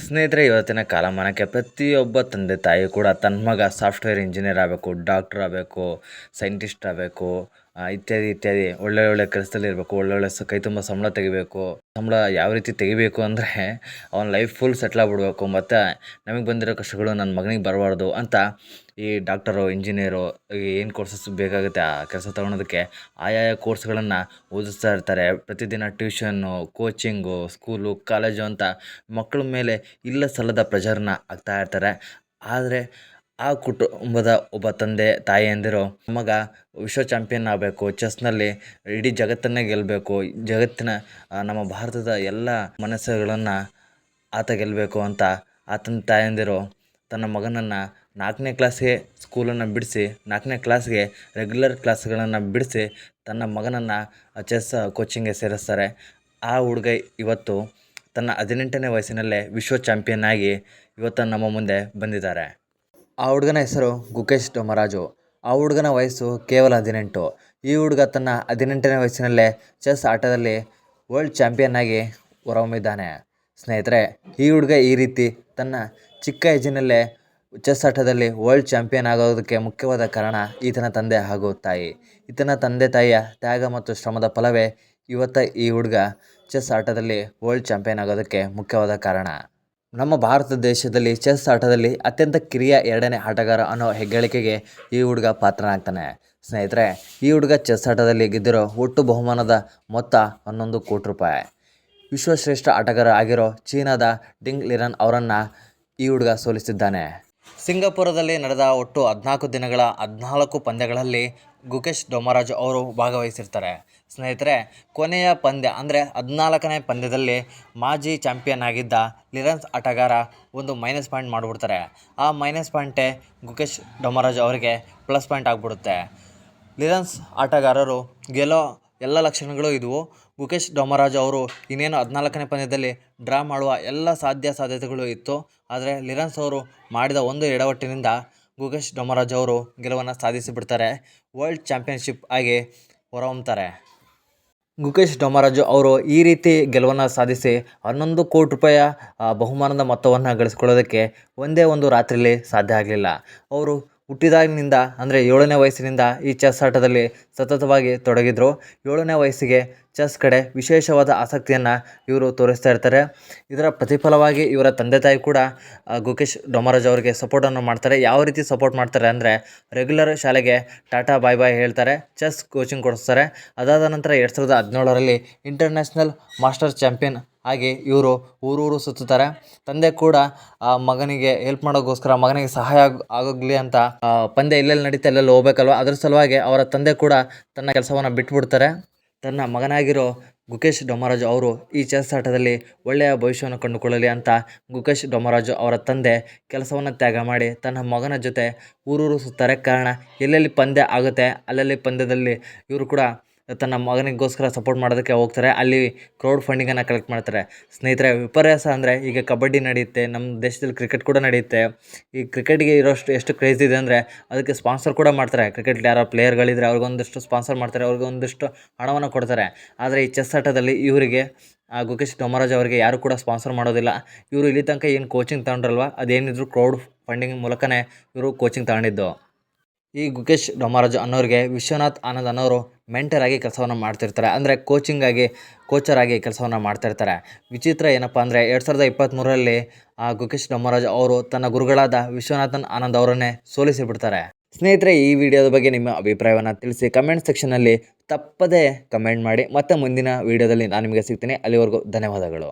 ಸ್ನೇಹಿತರೆ, ಇವತ್ತಿನ ಕಾಲಮಾನಕ್ಕೆ ಪ್ರತಿಯೊಬ್ಬ ತಂದೆ ತಾಯಿ ಕೂಡ ತನ್ನ ಮಗ ಸಾಫ್ಟ್ವೇರ್ ಇಂಜಿನಿಯರ್ ಆಗಬೇಕು, ಡಾಕ್ಟರ್ ಆಗಬೇಕು, ಸೈಂಟಿಸ್ಟ್ ಆಗಬೇಕು, ಇತ್ಯಾದಿ ಇತ್ಯಾದಿ ಒಳ್ಳೆ ಒಳ್ಳೆ ಕೆಲಸದಲ್ಲಿ ಇರಬೇಕು, ಒಳ್ಳೊಳ್ಳೆ ಕೈ ತುಂಬ ಸಂಬಳ ತೆಗಿಬೇಕು. ಸಂಬಳ ಯಾವ ರೀತಿ ತೆಗಿಬೇಕು ಅಂದರೆ ಅವನ ಲೈಫ್ ಫುಲ್ ಸೆಟ್ಲ್ ಆಗ್ಬಿಡ್ಬೇಕು, ಮತ್ತು ನಮಗೆ ಬಂದಿರೋ ಕಷ್ಟಗಳು ನನ್ನ ಮಗನಿಗೆ ಬರಬಾರ್ದು ಅಂತ ಈ ಡಾಕ್ಟರು, ಇಂಜಿನಿಯರು ಏನು ಕೋರ್ಸಸ್ ಬೇಕಾಗುತ್ತೆ ಆ ಕೆಲಸ ತೊಗೊಳೋದಕ್ಕೆ ಆಯಾಯ ಕೋರ್ಸ್ಗಳನ್ನು ಓದಿಸ್ತಾ ಇರ್ತಾರೆ. ಪ್ರತಿದಿನ ಟ್ಯೂಷನ್ನು, ಕೋಚಿಂಗು, ಸ್ಕೂಲು, ಕಾಲೇಜು ಅಂತ ಮಕ್ಕಳ ಮೇಲೆ ಇಲ್ಲ ಸಲ್ಲದ ಪ್ರೆಷರ್ನ ಹಾಕ್ತಾ ಇರ್ತಾರೆ. ಆದರೆ ಆ ಕುಟುಂಬದ ಒಬ್ಬ ತಂದೆ ತಾಯಿಯಂದಿರು ಮಗ ವಿಶ್ವ ಚಾಂಪಿಯನ್ ಆಗಬೇಕು, ಚೆಸ್ನಲ್ಲಿ ಇಡೀ ಜಗತ್ತನ್ನೇ ಗೆಲ್ಲಬೇಕು, ಜಗತ್ತಿನ ನಮ್ಮ ಭಾರತದ ಎಲ್ಲ ಮನಸ್ಸುಗಳನ್ನು ಆತ ಗೆಲ್ಲಬೇಕು ಅಂತ ಆ ತಂದೆ ತಾಯಂದಿರು ತನ್ನ ಮಗನನ್ನು 4ನೇ ಕ್ಲಾಸ್ಗೆ ಸ್ಕೂಲನ್ನು ಬಿಡಿಸಿ 4ನೇ ಕ್ಲಾಸ್ಗೆ ರೆಗ್ಯುಲರ್ ಕ್ಲಾಸ್ಗಳನ್ನು ಬಿಡಿಸಿ ತನ್ನ ಮಗನನ್ನು ಚೆಸ್ ಕೋಚಿಂಗ್ಗೆ ಸೇರಿಸ್ತಾರೆ. ಆ ಹುಡುಗ ಇವತ್ತು ತನ್ನ 18ನೇ ವಯಸ್ಸಿನಲ್ಲೇ ವಿಶ್ವ ಚಾಂಪಿಯನ್ ಆಗಿ ಇವತ್ತು ನಮ್ಮ ಮುಂದೆ ಬಂದಿದ್ದಾರೆ. ಆ ಹುಡುಗನ ಹೆಸರು ಗುಕೇಶ್ ಡೊಮರಾಜು. ಆ ಹುಡುಗನ ವಯಸ್ಸು ಕೇವಲ 18. ಈ ಹುಡುಗ ತನ್ನ 18ನೇ ವಯಸ್ಸಿನಲ್ಲೇ ಚೆಸ್ ಆಟದಲ್ಲಿ ವರ್ಲ್ಡ್ ಚಾಂಪಿಯನ್ ಆಗಿ ಹೊರಹೊಮ್ಮಿದ್ದಾನೆ. ಸ್ನೇಹಿತರೆ, ಈ ಹುಡುಗ ಈ ರೀತಿ ತನ್ನ ಚಿಕ್ಕ ಏಜಿನಲ್ಲೇ ಚೆಸ್ ಆಟದಲ್ಲಿ ವರ್ಲ್ಡ್ ಚಾಂಪಿಯನ್ ಆಗೋದಕ್ಕೆ ಮುಖ್ಯವಾದ ಕಾರಣ ಈತನ ತಂದೆ ಹಾಗೂ ತಾಯಿ. ಈತನ ತಂದೆ ತಾಯಿಯ ತ್ಯಾಗ ಮತ್ತು ಶ್ರಮದ ಫಲವೇ ಇವತ್ತು ಈ ಹುಡುಗ ಚೆಸ್ ಆಟದಲ್ಲಿ ವರ್ಲ್ಡ್ ಚಾಂಪಿಯನ್ ಆಗೋದಕ್ಕೆ ಮುಖ್ಯವಾದ ಕಾರಣ. ನಮ್ಮ ಭಾರತ ದೇಶದಲ್ಲಿ ಚೆಸ್ ಆಟದಲ್ಲಿ ಅತ್ಯಂತ ಕಿರಿಯ 2ನೇ ಆಟಗಾರ ಅನ್ನೋ ಹೆಗ್ಗಳಿಕೆಗೆ ಈ ಹುಡುಗ ಪಾತ್ರನಾಗ್ತಾನೆ. ಸ್ನೇಹಿತರೆ, ಈ ಹುಡುಗ ಚೆಸ್ ಆಟದಲ್ಲಿ ಗೆದ್ದಿರೋ ಒಟ್ಟು ಬಹುಮಾನದ ಮೊತ್ತ 11 ಕೋಟಿ ರೂಪಾಯಿ. ವಿಶ್ವಶ್ರೇಷ್ಠ ಆಟಗಾರ ಆಗಿರೋ ಚೀನಾದ ಡಿಂಗ್ ಲಿರನ್ ಅವರನ್ನು ಈ ಹುಡುಗ ಸೋಲಿಸಿದ್ದಾನೆ. ಸಿಂಗಾಪುರದಲ್ಲಿ ನಡೆದ ಒಟ್ಟು 14 ದಿನಗಳ 14 ಪಂದ್ಯಗಳಲ್ಲಿ ಗುಕೇಶ್ ಡೊಮರಾಜು ಅವರು ಭಾಗವಹಿಸಿರ್ತಾರೆ. ಸ್ನೇಹಿತರೆ, ಕೊನೆಯ ಪಂದ್ಯ ಅಂದರೆ 14ನೇ ಪಂದ್ಯದಲ್ಲಿ ಮಾಜಿ ಚಾಂಪಿಯನ್ ಆಗಿದ್ದ ಲಿರನ್ಸ್ ಆಟಗಾರ ಒಂದು ಮೈನಸ್ ಪಾಯಿಂಟ್ ಮಾಡಿಬಿಡ್ತಾರೆ. ಆ ಮೈನಸ್ ಪಾಯಿಂಟೇ ಗುಕೇಶ್ ಡೊಮರಾಜು ಅವರಿಗೆ ಪ್ಲಸ್ ಪಾಯಿಂಟ್ ಆಗಿಬಿಡುತ್ತೆ. ಲಿರನ್ಸ್ ಆಟಗಾರರು ಗೆಲ್ಲೋ ಎಲ್ಲ ಲಕ್ಷಣಗಳು ಇದ್ವು. ಗುಕೇಶ್ ಡೊಮರಾಜು ಅವರು ಇನ್ನೇನು 14ನೇ ಪಂದ್ಯದಲ್ಲಿ ಡ್ರಾ ಮಾಡುವ ಎಲ್ಲ ಸಾಧ್ಯತೆಗಳು ಇತ್ತು. ಆದರೆ ಲಿರನ್ಸ್ ಅವರು ಮಾಡಿದ ಒಂದು ಎಡವಟ್ಟಿನಿಂದ ಗುಕೇಶ್ ಡೊಮರಾಜು ಅವರು ಗೆಲುವನ್ನು ಸಾಧಿಸಿಬಿಡ್ತಾರೆ. ವರ್ಲ್ಡ್ ಚಾಂಪಿಯನ್ಶಿಪ್ ಆಗಿ ಹೊರಹೊಮ್ಮುತ್ತಾರೆ. ಗುಕೇಶ್ ಡೊಮರಾಜು ಅವರು ಈ ರೀತಿ ಗೆಲುವನ್ನು ಸಾಧಿಸಿ 11 ಕೋಟಿ ರೂಪಾಯಿಯ ಬಹುಮಾನದ ಮೊತ್ತವನ್ನು ಗಳಿಸ್ಕೊಳ್ಳೋದಕ್ಕೆ ಒಂದೇ ಒಂದು ರಾತ್ರಿಯಲ್ಲಿ ಸಾಧ್ಯ ಆಗಲಿಲ್ಲ. ಅವರು ಹುಟ್ಟಿದಾಗಿನಿಂದ ಅಂದರೆ 7ನೇ ವಯಸ್ಸಿನಿಂದ ಈ ಚೆಸ್ ಆಟದಲ್ಲಿ ಸತತವಾಗಿ ತೊಡಗಿದ್ರು. 7ನೇ ವಯಸ್ಸಿಗೆ ಚೆಸ್ ಕಡೆ ವಿಶೇಷವಾದ ಆಸಕ್ತಿಯನ್ನು ಇವರು ತೋರಿಸ್ತಾ ಇರ್ತಾರೆ. ಇದರ ಪ್ರತಿಫಲವಾಗಿ ಇವರ ತಂದೆ ತಾಯಿ ಕೂಡ ಗುಕೇಶ್ ಡೊಮರಾಜು ಅವರಿಗೆ ಸಪೋರ್ಟನ್ನು ಮಾಡ್ತಾರೆ. ಯಾವ ರೀತಿ ಸಪೋರ್ಟ್ ಮಾಡ್ತಾರೆ ಅಂದರೆ ರೆಗ್ಯುಲರ್ ಶಾಲೆಗೆ ಟಾಟಾ ಬಾಯ್ ಬಾಯ್ ಹೇಳ್ತಾರೆ, ಚೆಸ್ ಕೋಚಿಂಗ್ ಕೊಡಿಸ್ತಾರೆ. ಅದಾದ ನಂತರ 2017ರಲ್ಲಿ ಇಂಟರ್ನ್ಯಾಷನಲ್ ಮಾಸ್ಟರ್ ಚಾಂಪಿಯನ್ ಆಗಿ ಇವರು ಊರೂರು ಸುತ್ತುತ್ತಾರೆ. ತಂದೆ ಕೂಡ ಮಗನಿಗೆ ಹೆಲ್ಪ್ ಮಾಡೋಕ್ಕೋಸ್ಕರ ಮಗನಿಗೆ ಸಹಾಯ ಆಗೋಗ್ಲಿ ಅಂತ ಪಂದ್ಯ ಎಲ್ಲೆಲ್ಲಿ ನಡೀತಾ ಎಲ್ಲೆಲ್ಲಿ ಹೋಗ್ಬೇಕಲ್ವ, ಅದ್ರ ಸಲುವಾಗಿ ಅವರ ತಂದೆ ಕೂಡ ತನ್ನ ಕೆಲಸವನ್ನು ಬಿಟ್ಬಿಡ್ತಾರೆ. ತನ್ನ ಮಗನಾಗಿರೋ ಗುಕೇಶ್ ಡೊಮರಾಜು ಅವರು ಈ ಚೆಸ್ ಆಟದಲ್ಲಿ ಒಳ್ಳೆಯ ಭವಿಷ್ಯವನ್ನು ಕಂಡುಕೊಳ್ಳಲಿ ಅಂತ ಗುಕೇಶ್ ಡೊಮರಾಜು ಅವರ ತಂದೆ ಕೆಲಸವನ್ನು ತ್ಯಾಗ ಮಾಡಿ ತನ್ನ ಮಗನ ಜೊತೆ ಊರೂರು ಸುತ್ತಾರೆ. ಕಾರಣ ಎಲ್ಲೆಲ್ಲಿ ಪಂದ್ಯ ಆಗುತ್ತೆ ಅಲ್ಲಲ್ಲಿ ಪಂದ್ಯದಲ್ಲಿ ಇವರು ಕೂಡ ತನ್ನ ಮಗನಿಗೋಸ್ಕರ ಸಪೋರ್ಟ್ ಮಾಡೋದಕ್ಕೆ ಹೋಗ್ತಾರೆ. ಅಲ್ಲಿ ಕ್ರೌಡ್ ಫಂಡಿಂಗನ್ನು ಕಲೆಕ್ಟ್ ಮಾಡ್ತಾರೆ. ಸ್ನೇಹಿತರೆ, ವಿಪರ್ಯಾಸ ಅಂದರೆ ಈಗ ಕಬಡ್ಡಿ ನಡೆಯುತ್ತೆ, ನಮ್ಮ ದೇಶದಲ್ಲಿ ಕ್ರಿಕೆಟ್ ಕೂಡ ನಡೆಯುತ್ತೆ. ಈ ಕ್ರಿಕೆಟ್ಗೆ ಇರೋಷ್ಟು ಎಷ್ಟು ಕ್ರೇಜ್ ಇದೆ ಅಂದರೆ ಅದಕ್ಕೆ ಸ್ಪಾನ್ಸರ್ ಕೂಡ ಮಾಡ್ತಾರೆ. ಕ್ರಿಕೆಟ್ ಯಾರೋ ಪ್ಲೇಯರ್ಗಳಿದ್ರೆ ಅವ್ರಿಗೊಂದಿಷ್ಟು ಸ್ಪಾನ್ಸರ್ ಮಾಡ್ತಾರೆ, ಅವ್ರಿಗೊಂದಿಷ್ಟು ಹಣವನ್ನು ಕೊಡ್ತಾರೆ. ಆದರೆ ಈ ಚೆಸ್ ಆಟದಲ್ಲಿ ಇವರಿಗೆ ಗುಕೇಶ್ ಡೊಮರಾಜು ಅವರಿಗೆ ಯಾರು ಕೂಡ ಸ್ಪಾನ್ಸರ್ ಮಾಡೋದಿಲ್ಲ. ಇವರು ಇಲ್ಲಿ ತನಕ ಏನು ಕೋಚಿಂಗ್ ತಗೊಂಡ್ರಲ್ವ, ಅದೇನಿದ್ರು ಕ್ರೌಡ್ ಫಂಡಿಂಗ್ ಮೂಲಕನೇ ಇವರು ಕೋಚಿಂಗ್ ತಗೊಂಡಿದ್ದು. ಈ ಗುಕೇಶ್ ಡೊಮರಾಜು ಅನ್ನೋರಿಗೆ ವಿಶ್ವನಾಥ್ ಆನಂದ್ ಅನ್ನೋರು ಮೆಂಟರ್ ಆಗಿ ಕೆಲಸವನ್ನು ಮಾಡ್ತಿರ್ತಾರೆ. ಅಂದರೆ ಕೋಚರ್ ಆಗಿ ಕೆಲಸವನ್ನು ಮಾಡ್ತಾಯಿರ್ತಾರೆ. ವಿಚಿತ್ರ ಏನಪ್ಪ ಅಂದರೆ 2023ರಲ್ಲಿ ಗುಕೇಶ್ ಡೊಮರಾಜು ಅವರು ತನ್ನ ಗುರುಗಳಾದ ವಿಶ್ವನಾಥನ್ ಆನಂದ್ ಅವರನ್ನೇ ಸೋಲಿಸಿಬಿಡ್ತಾರೆ. ಸ್ನೇಹಿತರೆ, ಈ ವಿಡಿಯೋದ ಬಗ್ಗೆ ನಿಮ್ಮ ಅಭಿಪ್ರಾಯವನ್ನು ತಿಳಿಸಿ ಕಮೆಂಟ್ ಸೆಕ್ಷನ್ನಲ್ಲಿ ತಪ್ಪದೇ ಕಮೆಂಟ್ ಮಾಡಿ. ಮತ್ತೆ ಮುಂದಿನ ವಿಡಿಯೋದಲ್ಲಿ ನಾನು ನಿಮಗೆ ಸಿಗ್ತೀನಿ. ಅಲ್ಲಿವರೆಗೂ ಧನ್ಯವಾದಗಳು.